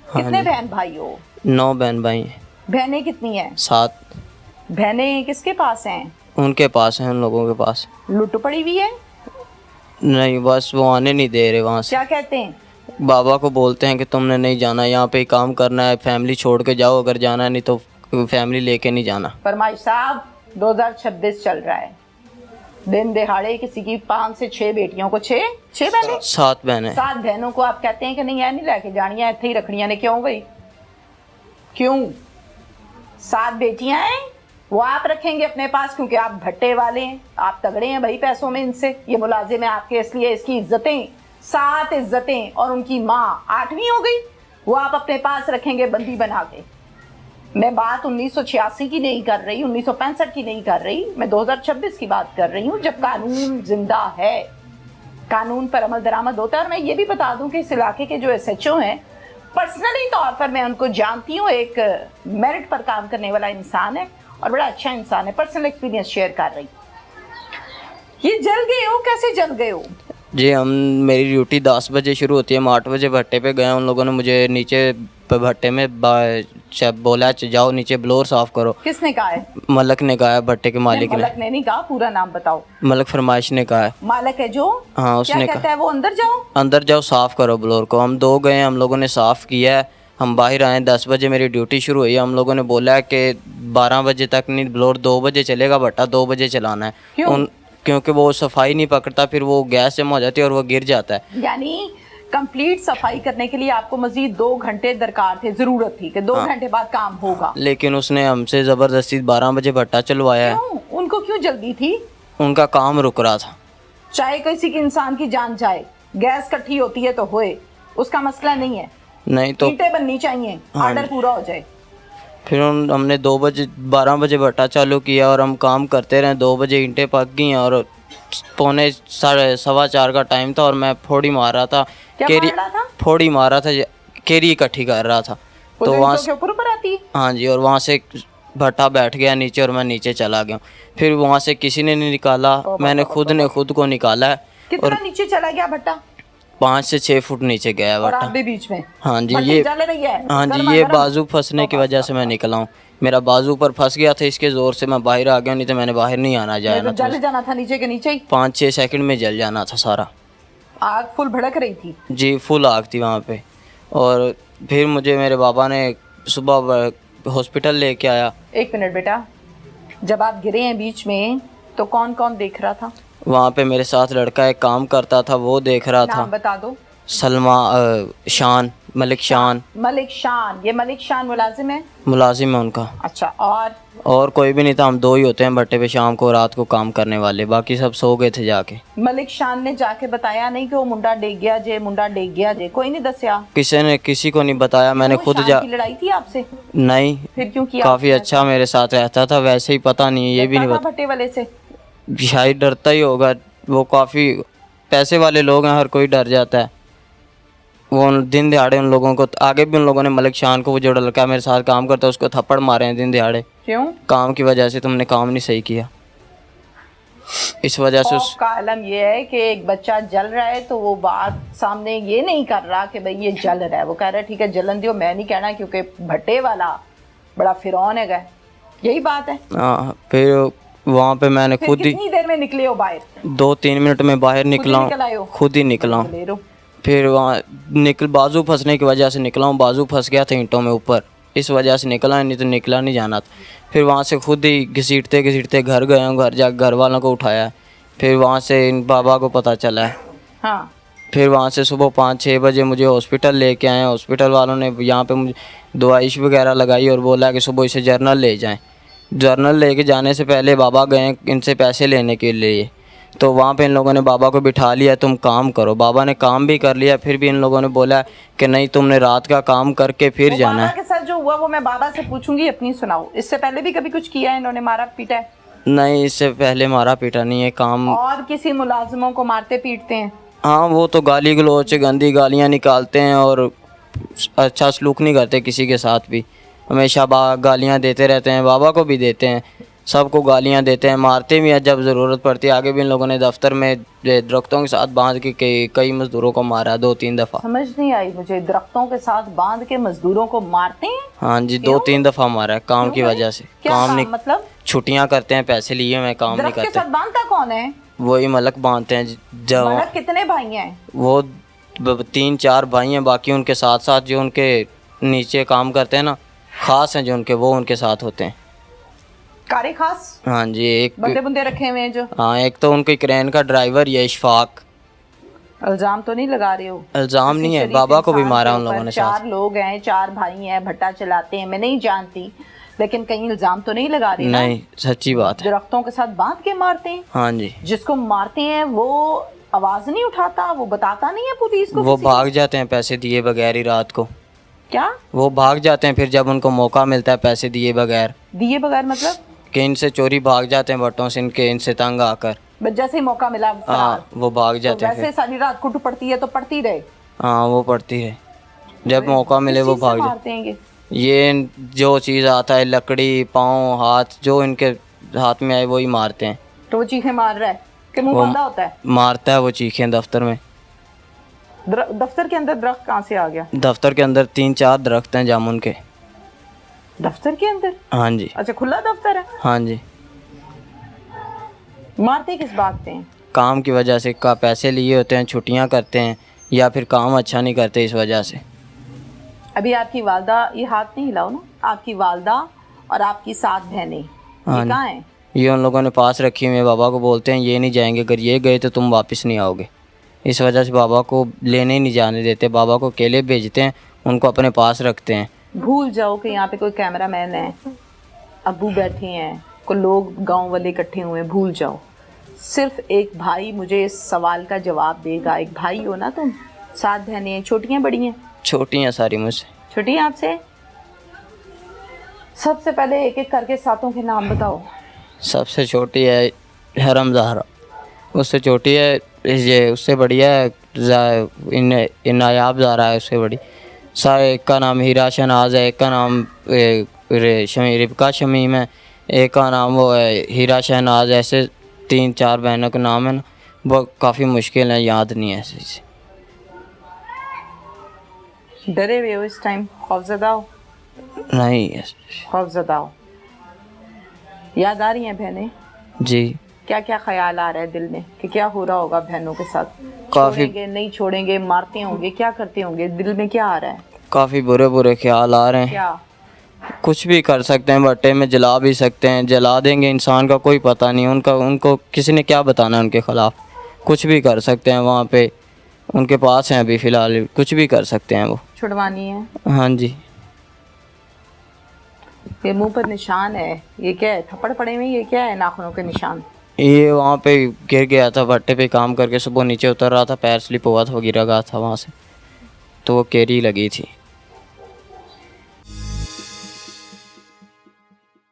हाँ कितने जी। बहन भाई हो? 9 बहन भाई हैं। बहनें कितनी हैं? 7 बहनें किसके पास हैं? उनके पास हैं, उन लोगों के पास। लुट पड़ी हुई है? नहीं, बस वो आने नहीं दे रहे वहाँ से। क्या कहते हैं? बाबा को बोलते हैं कि तुमने नहीं जाना, यहाँ पे ही काम करना है, फैमिली छोड़ के जाओ, अगर जाना है, नहीं तो फैमिली लेके नहीं जाना। फरमाइश साहब 2026 चल रहा है, दिन दिहाड़े किसी की 5 से 6 बेटियों को 6 बहनें 7 बहनें। 7 बहनों को आप कहते हैं कि नहीं है नहीं लेके जानिया, इत्थे ही रखनिया ने। क्यों भाई, क्यों? 7 बेटियां हैं, वो आप रखेंगे अपने पास क्योंकि आप भट्टे वाले हैं, आप तगड़े हैं भाई पैसों में, इनसे ये मुलाजिम है आपके, इसलिए इसकी इज्जतें 7 इज्जतें और उनकी माँ 8वीं हो गई, वो आप अपने पास रखेंगे बंदी बना के। मैं बात 1986 की नहीं कर रही, 1965 की नहीं कर रही, मैं 2026 की बात कर रही हूँ, जब कानून जिंदा है, कानून पर अमल दरामद होता है। और मैं ये भी बता दूं कि इस इलाके के जो SHO हैं, पर्सनली तौर पर मैं उनको जानती हूँ, एक मेरिट पर काम करने वाला इंसान है और बड़ा अच्छा इंसान है, पर्सनल एक्सपीरियंस शेयर कर रही। ये जल गए हो, कैसे जल गए हो? जी, मेरी ड्यूटी 10 बजे शुरू होती है, हम 8 बजे भट्टे पे गए। उन लोगों ने मुझे नीचे भट्टे में बोला जाओ नीचे ब्लोर साफ करो। किसने कहा है? मलक ने कहा है, भट्टे के मालिक ने। मलक ने नहीं कहा, पूरा नाम बताओ। मलक फरमाइश ने कहा है। मालक है जो? हाँ, उसने क्या कहता है वो? अंदर जाओ, अंदर जाओ, साफ करो ब्लोर को। हम 2 गए, हम लोगों ने साफ किया है, हम बाहर आए। 10 बजे मेरी ड्यूटी शुरू हुई है, हम लोगों ने बोला है कि 12 बजे तक नहीं, ब्लोर 2 बजे चलेगा, भट्टा 2 बजे चलाना है। क्यों? क्योंकि वो सफाई नहीं पकड़ता, फिर वो गैस जमा हो जाती है और वो गिर जाता है। यानी कंप्लीट सफाई करने के लिए आपको मजीद 2 घंटे दरकार थे, जरूरत थी कि 2 घंटे बाद काम होगा, लेकिन उसने हमसे ज़बरदस्ती 12 बजे भट्टा चलवाया है। क्यों? उनको क्यों जल्दी थी? उनका काम रुक रहा था। चाहे किसी की इंसान की जान जाए, गैस इकट्ठी होती है तो होए, उसका मसला नहीं है, नहीं तो ईंटें बननी चाहिए, ऑर्डर पूरा हो जाए। फिर हमने 12 बजे भट्टा चालू किया और हम काम करते रहे। 2 बजे ईंटें पक गई और 3:15 का टाइम था और मैं फोड़ी मार रहा था। क्या मार रहा था? फोड़ी मार रहा था, केरी इकट्ठी कर रहा था। वो तो जो वहाँ ईंटों के ऊपर आती है? हाँ जी, और वहाँ से भट्टा बैठ गया नीचे और मैं नीचे चला गया। फिर वहाँ से किसी ने नहीं निकाला, मैंने खुद को निकाला है। कितना नीचे चला गया भट्टा? 5 से 6 फुट नीचे गया है और भट्टा। आप भी बीच में? हाँ जी, भट्टी ये जल रही है? हाँ जी, गर्मा ये गर्म? बाजू फंसने की वजह से मैं निकला हूँ। मेरा बाजू पर फंस गया था, इसके जोर से मैं बाहर आ गया, नहीं तो मैंने बाहर नहीं आना नहीं जाना तो था। जल जाना था नीचे के नीचे ही। 5-6 सेकंड में जल जाना था सारा। आग फुल भड़क रही थी? जी, फुल आग थी वहाँ पे। और फिर मुझे मेरे बाबा ने सुबह हॉस्पिटल लेके आया। 1 मिनट बेटा, जब आप गिरे हैं बीच में तो कौन कौन देख रहा था? वहाँ पे मेरे साथ लड़का एक काम करता था, वो देख रहा था। नाम बता दो। शान, मलिक शान। मलिक शान? ये मलिक शान मुलाजिम है? मुलाजिम है उनका। अच्छा, और कोई भी नहीं था, हम 2 ही होते हैं भट्टे पे शाम को रात को काम करने वाले, बाकी सब सो गए थे जाके। मलिक शान ने जाके बताया नहीं कि वो मुंडा डेग गया जे, मुंडा डेग गया जे? कोई नहीं दसिया? किसी को नहीं बताया, मैंने खुद शान की लड़ाई थी आपसे? नहीं, फिर क्यों किया? काफ़ी अच्छा मेरे साथ रहता था, वैसे ही पता नहीं, ये भी नहीं डरता था भट्टे वाले से? शायद डरता ही होगा, वो काफ़ी पैसे वाले लोग हैं, हर कोई डर जाता है। वो दिन दिहाड़े उन लोगों को, आगे भी उन लोगों ने मलिक शान को, वो जो लड़का मेरे साथ काम करता है, उसको थप्पड़ मारे हैं दिन दिहाड़े। क्यों? काम की वजह से, तुमने काम नहीं सही किया, इस वजह से। खौफ का आलम ये है कि एक बच्चा जल रहा है तो वो बात सामने ये नहीं कर रहा कि भाई ये जल रहा है, वो कह रहा है ठीक है जलन दियो, मैं नहीं कहना क्योंकि भट्टे वाला बड़ा फिरौन है, यही बात है। हाँ, फिर वहाँ पे मैंने फिर खुद ही कितनी देर में निकले हो बाहर? 2-3 मिनट में बाहर निकला हूँ, खुद ही निकला हूँ। ले लो। फिर वहाँ बाजू फंसने की वजह से निकला हूँ, बाजू फंस गया था ईंटों में ऊपर, इस वजह से निकला, नहीं तो निकला नहीं जाना था। फिर वहाँ से खुद ही घसीटते घर गए हूँ, घर जाकर घर वालों को उठाया। फिर वहाँ से इन बाबा को पता चला है। हाँ। फिर वहाँ से सुबह 5-6 बजे मुझे हॉस्पिटल लेके आए। हॉस्पिटल वालों ने यहाँ पे मुझे दवाई वगैरह लगाई और बोला कि सुबह इसे जर्नल ले जाएं। जर्नल लेके जाने से पहले बाबा गए इनसे पैसे लेने के लिए, तो वहाँ पे इन लोगों ने बाबा को बिठा लिया, तुम काम करो। बाबा ने काम भी कर लिया, फिर भी इन लोगों ने बोला कि नहीं, तुमने रात का काम करके फिर जाना है। बाबा के साथ जो हुआ वो मैं बाबा से पूछूंगी, अपनी सुनाओ। इससे पहले भी कभी कुछ किया है इन्होंने, मारा पीटा है? नहीं, इससे पहले मारा पीटा नहीं है काम। और किसी मुलाजिमों को मारते पीटते हैं? हाँ, वो तो गाली गलौच, गंदी गालियाँ निकालते हैं और अच्छा सलूक नहीं करते किसी के साथ भी, हमेशा गालियाँ देते रहते हैं, बाबा को भी देते हैं। सबको गालियां देते हैं, मारते भी हैं जब ज़रूरत पड़ती है। आगे भी इन लोगों ने दफ्तर में दरख्तों के साथ बांध के कई मज़दूरों को मारा 2-3 दफ़ा। समझ नहीं आई मुझे, दरख्तों के साथ बांध के मजदूरों को मारते हैं? हाँ जी, 2-3 दफ़ा मारा है काम क्यों की भाई? वजह से। क्या काम काम नहीं, मतलब? छुट्टियां करते हैं, पैसे लिए हुए काम नहीं दरख्त के करते। साथ बांधता कौन है? वही मलक बांधते हैं जब मलक कितने भाई हैं? वो 3-4 भाई हैं, बाकी उनके साथ साथ जो उनके नीचे काम करते हैं ना, खास हैं जो उनके, वो उनके साथ होते हैं। कारे खास हाँ जी, बंदे एक, बुंदे रखे हुए हैं जो। हाँ एक तो उनके क्रेन का ड्राइवर ये इशफाक। इल्जाम तो नहीं लगा रहे हो? इल्जाम किसी नहीं है, शरीफ बाबा को भी इंसान मारा के उन लोगों ऊपर। ने साथ। 4 लोग हैं, 4 भाई हैं, भट्टा चलाते हैं, मैं नहीं जानती, लेकिन कहीं इल्जाम तो नहीं लगा रही ना? नहीं, सच्ची बात है। दरख्तों के साथ बांध के मारते हैं? हाँ जी, जिसको मारते हैं वो आवाज नहीं उठाता, वो बताता नहीं है पुलिस को? वो किसी को? भाग जाते हैं पैसे दिए बगैर ही रात को। क्या वो भाग जाते हैं फिर जब उनको मौका मिलता है पैसे दिए बगैर, दिए बगैर मतलब? कि इनसे चोरी भाग जाते हैं भट्टों से, इनसे तंग आकर। बस जैसे ही मौका मिला फरार। हाँ, वो भाग तो जाते हैं वैसे फिर। सारी रात कुट पड़ती है तो पड़ती रहे। हाँ, वो पड़ती है, जब मौका मिले किस वो चीज़ से भाग जाते। मारते हैं ये जो चीज़ आता है, लकड़ी, पाँव, हाथ, जो इनके हाथ में आए वही मारते हैं। तो वो चीखें मार रहा है कि मुंह वो बंधा होता है? मारता है वो चीखें दफ्तर में। दफ्तर के अंदर दरख्त कहाँ से आ गया? दफ्तर के अंदर 3-4 दरख्त हैं जामुन के। दफ्तर के अंदर? हाँ जी, अच्छा, खुला दफ्तर है। हाँ जी। मारते किस बात पे हैं? काम की वजह से, का पैसे लिए होते हैं, छुट्टियां करते हैं, या फिर काम अच्छा नहीं करते इस वजह से। अभी आपकी वालदा, ये हाथ नहीं हिलाओ ना, आपकी वालदा और आपकी 7 बहनें ये हाँ कहाँ हैं? ये उन लोगों ने पास रखी हुई है, बाबा को बोलते हैं ये नहीं जाएंगे, अगर ये गए तो तुम वापस नहीं आओगे। इस वजह से बाबा को लेने ही नहीं जाने देते, बाबा को अकेले भेजते हैं, उनको अपने पास रखते हैं। भूल जाओ कि यहाँ पे कोई कैमरा मैन है, अब्बू बैठे हैं, कोई लोग गांव वाले इकट्ठे हुए हैं, भूल जाओ। सिर्फ एक भाई मुझे इस सवाल का जवाब देगा। एक भाई हो ना तुम, 7 बहनें हैं, छोटी हैं बड़ी हैं? छोटी हैं सारी मुझसे। छोटी हैं आपसे? सबसे पहले एक एक करके 7 के नाम बताओ। सबसे छोटी है हरम ज़हरा, उससे छोटी है ये, उससे बड़ी है इनायाब ज़हरा है, उससे बड़ी। सारे, एक का नाम हीरा शहनाज है, एक का नाम रिबका शमीम है, एक का नाम वो है हीरा शहनाज। ऐसे 3-4 बहनों के नाम है ना, वो काफ़ी मुश्किल है, याद नहीं है ऐसे चीज़। डरे हुए हो इस टाइम? खौफजदा हो? नहीं है खौफजदा हो? याद आ रही हैं बहनें? जी, क्या क्या ख्याल आ रहा है दिल में कि क्या हो रहा होगा बहनों के साथ? काफ़ी छोड़ेंगे नहीं छोड़ेंगे, मारते होंगे, क्या करते होंगे, दिल में क्या आ रहा है? काफ़ी बुरे बुरे ख्याल आ रहे हैं। क्या? कुछ भी कर सकते हैं, भट्टे में जला भी सकते हैं, जला देंगे, इंसान का कोई पता नहीं। उनको किसी ने क्या बताना है उनके ख़िलाफ़, कुछ भी कर सकते हैं। वहाँ पे उनके पास हैं अभी फ़िलहाल, कुछ भी कर सकते हैं वो। छुड़वानी है? हाँ जी। ये मुंह पर निशान है, ये क्या है? थप्पड़ पड़े हुए, ये क्या है? नाखूनों के निशान? ये वहाँ पे गिर गया था भट्टे पे काम करके, सुबह नीचे उतर रहा था, पैर स्लिप हुआ था, वो गिरा गया था वहाँ से, तो वो केरी लगी थी।